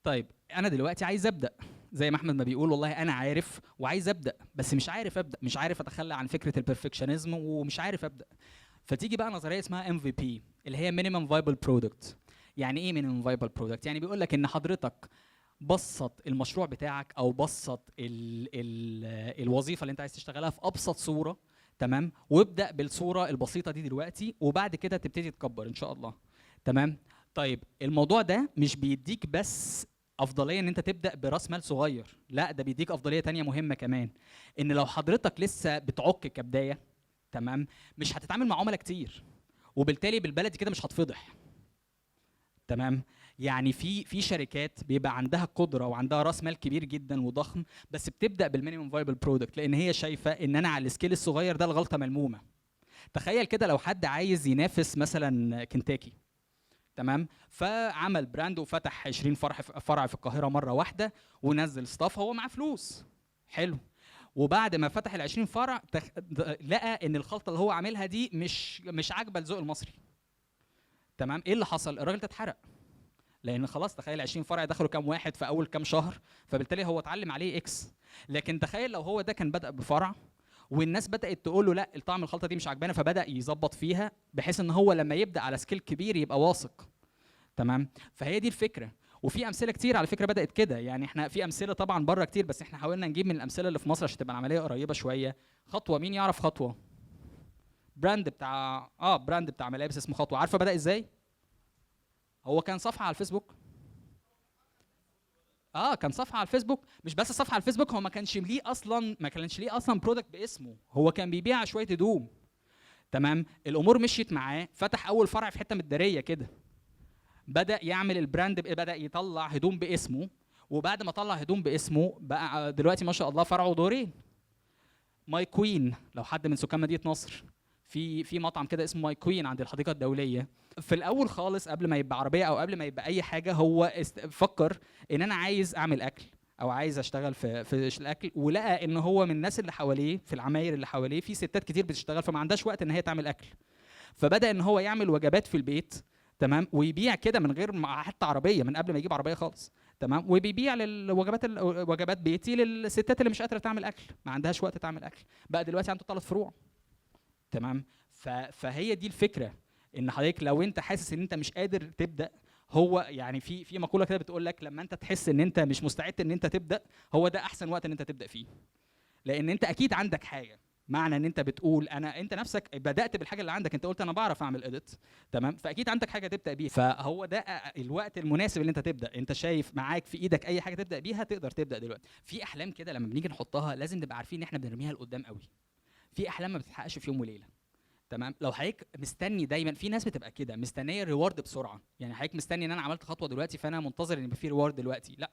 طيب انا دلوقتي عايز ابدا، زي ما احمد ما بيقول، والله انا عارف وعايز ابدا، بس مش عارف ابدا، مش عارف اتخلى عن فكره البرفكشنزم ومش عارف ابدا. فتيجي بقى نظريه اسمها ام في بي، اللي هي مينيمم فايبل برودكت. يعني ايه مينيمم فايبل برودكت؟ يعني بيقول لك ان حضرتك بسط المشروع بتاعك، او بسط الوظيفه اللي انت عايز تشتغلها في ابسط صوره. تمام، وابدا بالصوره البسيطه دي دلوقتي، وبعد كده تبتدي تكبر ان شاء الله. تمام. طيب الموضوع ده مش بيديك بس افضليه ان انت تبدا براس مال صغير، لا ده بيديك افضليه تانية مهمه كمان. ان لو حضرتك لسه بتعك كبدايه، تمام، مش هتتعامل مع عملاء كتير، وبالتالي بالبلدي كده مش هتفضح. تمام. يعني في شركات بيبقى عندها قدره وعندها راس مال كبير جدا وضخم، بس بتبدا بالمينيمم فايبل برودكت، لان هي شايفه ان انا على السكيل الصغير ده الغلطه ملمومه. تخيل كده لو حد عايز ينافس مثلا كنتاكي، تمام، فعمل براند وفتح 20 فرع في القاهره مره واحده، ونزل ستاف، هو معاه فلوس. حلو. وبعد ما فتح ال 20 فرع لقى ان الخلطه اللي هو عاملها دي مش عاجبه الذوق المصري. تمام. ايه اللي حصل؟ الراجل ده اتحرق. لان خلاص تخيل 20 فرع دخلوا كام واحد في اول كام شهر، فبالتالي هو اتعلم عليه اكس. لكن تخيل لو هو ده كان بدأ بفرع، والناس بدأت تقول له لا الطعم الخلطه دي مش عاجبانا، فبدأ يظبط فيها بحيث ان هو لما يبدأ على سكيل كبير يبقى واثق. تمام. فهي دي الفكره. وفي امثله كتير على فكره بدات كده، يعني احنا في امثله طبعا بره كتير، بس احنا حاولنا نجيب من الامثله اللي في مصر عشان تبقى العمليه قريبه شويه. خطوه، مين يعرف خطوه؟ براند بتاع ملابس اسمه خطوه. عارفه بدا ازاي؟ هو كان صفحه على الفيسبوك. كان صفحه على الفيسبوك، مش بس صفحه على الفيسبوك، هو ما كانش ليه اصلا برودكت باسمه، هو كان بيبيع شويه هدوم. تمام. الامور مشيت معاه، فتح اول فرع في حته متداريه كده، بدأ يعمل البراند، بدأ يطلع هدوم باسمه. وبعد ما طلع هدوم باسمه بقى دلوقتي ما شاء الله فرعه دورين. ماي كوين، لو حد من سكان مدينة نصر، في مطعم كده اسمه ماي كوين عند الحديقة الدولية. في الأول خالص قبل ما يبقى عربية أو قبل ما يبقى أي حاجة، هو فكر إن أنا عايز أعمل أكل، أو عايز أشتغل في الأكل، ولقى إن هو من الناس اللي حواليه، في العماير اللي حواليه، في ستات كتير بتشتغل، فما عندهاش وقت إن هي تعمل أكل. فبدأ ان هو يعمل وجبات في البيت. تمام. ويبيع كده من غير حتى عربيه، من قبل ما يجيب عربيه خالص. تمام. وبيبيع وجبات بيتي للستات اللي مش قادره تعمل اكل، ما عندهاش وقت تعمل اكل. بقى دلوقتي عنده 3 فروع. تمام. فهي دي الفكره. ان حضرتك لو انت حاسس ان انت مش قادر تبدا، هو يعني في مقوله كده بتقول لك لما انت تحس ان انت مش مستعد ان انت تبدا، هو ده احسن وقت ان انت تبدا فيه. لان انت اكيد عندك حاجه. معنى ان انت بتقول انت نفسك بدات بالحاجه اللي عندك، انت قلت انا بعرف اعمل اديت. تمام. فاكيد عندك حاجه تبدا بيها، فهو ده الوقت المناسب اللي انت تبدا. انت شايف معاك في ايدك اي حاجه تبدا بيها، تقدر تبدا دلوقتي. في احلام كده لما بنيجي نحطها لازم نبقى عارفين ان احنا بنرميها لقدام قوي. في احلام ما بتتحققش في يوم وليله. تمام. لو حضرتك مستني دايما، في ناس بتبقى كده مستنيه الريورد بسرعه، يعني حضرتك مستني ان انا عملت خطوه دلوقتي فانا منتظر ان يبقى في ريورد دلوقتي. لا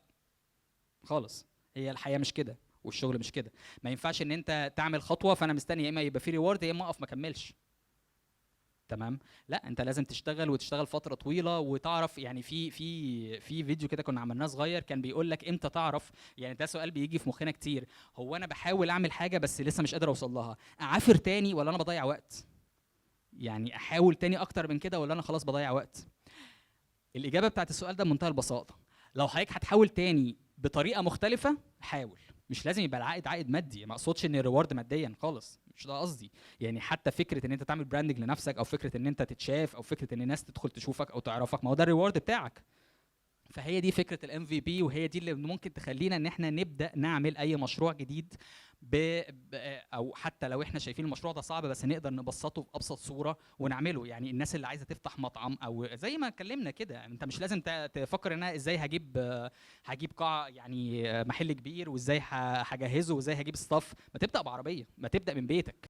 خالص. هي الحياه مش كده، والشغل مش كده. ما ينفعش ان انت تعمل خطوه فانا مستني يا اما يبقى في ريورد يا اما اقف ما اكملش. تمام. لا انت لازم تشتغل وتشتغل فتره طويله وتعرف. يعني في فيديو كده كنا عملناه صغير كان بيقول لك امتى تعرف. يعني ده سؤال بيجي في مخنا كتير. هو انا بحاول اعمل حاجه بس لسه مش قادر اوصل لها، اعافر تاني ولا انا بضيع وقت؟ يعني احاول تاني اكتر من كده ولا انا خلاص بضيع وقت؟ الاجابه بتاعت السؤال ده بمنتهى البساطه. لو حضرتك هتحاول تاني بطريقه مختلفه، حاول. مش لازم يبقى العائد عائد مادي، ما اقصدش ان الريورد ماديا خالص، مش ده قصدي. يعني حتى فكره ان انت تعمل براندنج لنفسك، او فكره ان انت تتشاف، او فكره ان الناس تدخل تشوفك او تعرفك، ما هو ده الريورد بتاعك. فهي دي فكره الام في بي، وهي دي اللي ممكن تخلينا ان احنا نبدا نعمل اي مشروع جديد. ب... ب... او حتى لو احنا شايفين المشروع ده صعب، بس نقدر نبسطه في ابسط صوره ونعمله. يعني الناس اللي عايزه تفتح مطعم، او زي ما اتكلمنا كده، انت مش لازم تفكر ان انا ازاي هجيب قاعه، يعني محل كبير، وازاي هجهزه، وازاي هجيب ستاف. ما تبدا بعربيه، ما تبدا من بيتك.